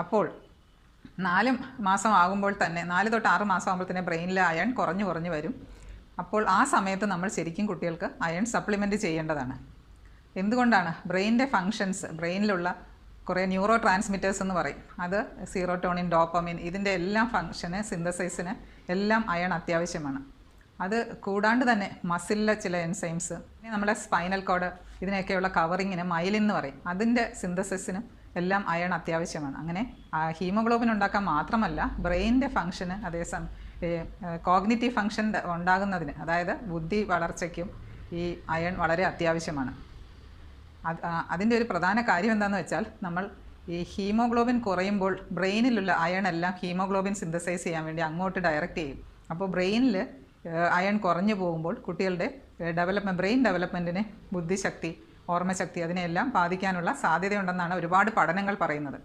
അപ്പോൾ 4 മാസം ആകുമ്പോൾ തന്നെ 4 തൊട്ട് 6 മാസം ആകുമ്പോൾ തന്നെ ബ്രെയിനിലെ അയൺ കുറഞ്ഞു വരും. അപ്പോൾ ആ സമയത്ത് നമ്മൾ ശരിക്കും കുട്ടികൾക്ക് അയൺ സപ്ലിമെൻറ്റ് ചെയ്യേണ്ടതാണ്. എന്തുകൊണ്ടാണ്? ബ്രെയിനിൻ്റെ ഫങ്ഷൻസ്, ബ്രെയിനിലുള്ള കുറേ ന്യൂറോ ട്രാൻസ്മിറ്റേഴ്സ് എന്ന് പറയും, അത് സീറോട്ടോണിൻ, ഡോപ്പമിൻ, ഇതിൻ്റെ എല്ലാം ഫങ്ഷന്, സിന്തസൈസിന് എല്ലാം അയൺ അത്യാവശ്യമാണ്. അത് കൂടാണ്ട് തന്നെ മസിലിലെ ചില എൻസൈംസ്, നമ്മുടെ സ്പൈനൽ കോഡ്, ഇതിനെയൊക്കെയുള്ള കവറിങ്ങിന് മൈലിൻ എന്ന് പറയും, അതിൻ്റെ സിന്തസിസിനും എല്ലാം അയൺ അത്യാവശ്യമാണ്. അങ്ങനെ ഹീമോഗ്ലോബിൻ ഉണ്ടാക്കാൻ മാത്രമല്ല, ബ്രെയിനിൻ്റെ ഫങ്ഷന്, അതേസമയം കോഗ്നിറ്റീവ് ഫങ്ഷൻ ഉണ്ടാകുന്നതിന്, അതായത് ബുദ്ധി വളർച്ചയ്ക്കും ഈ അയൺ വളരെ അത്യാവശ്യമാണ്. അതിൻ്റെ ഒരു പ്രധാന കാര്യം എന്താണെന്ന് വെച്ചാൽ, നമ്മൾ ഈ ഹീമോഗ്ലോബിൻ കുറയുമ്പോൾ ബ്രെയിനിലുള്ള അയൺ എല്ലാം ഹീമോഗ്ലോബിൻ സിന്തസൈസ് ചെയ്യാൻ വേണ്ടി അങ്ങോട്ട് ഡയറക്റ്റ് ചെയ്യും. അപ്പോൾ ബ്രെയിനിൽ അയൺ കുറഞ്ഞു പോകുമ്പോൾ കുട്ടികളുടെ ബ്രെയിൻ ഡെവലപ്മെൻറ്റിനെ, ബുദ്ധിശക്തി, ഓർമ്മശക്തി, അതിനെല്ലാം ബാധിക്കാനുള്ള സാധ്യതയുണ്ടെന്നാണ് ഒരുപാട് പഠനങ്ങൾ പറയുന്നത്.